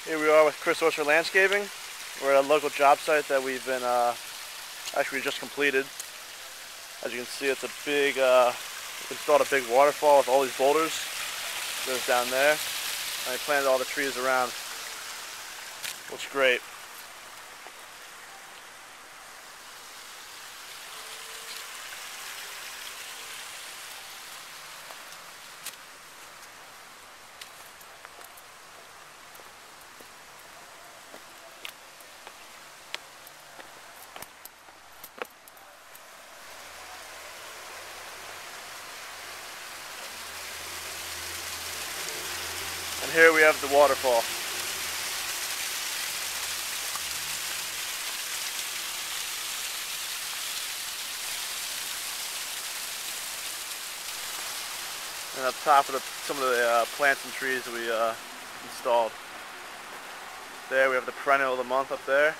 Here we are with Waterfall.Landscaping. We're at a local job site that we've been actually just completed. As you can see, it's a big, we installed a big waterfall with all these boulders. Goes down there. And we planted all the trees around. Looks great. And here we have the waterfall. And up top of some of the plants and trees that we installed. There we have the perennial of the month up there.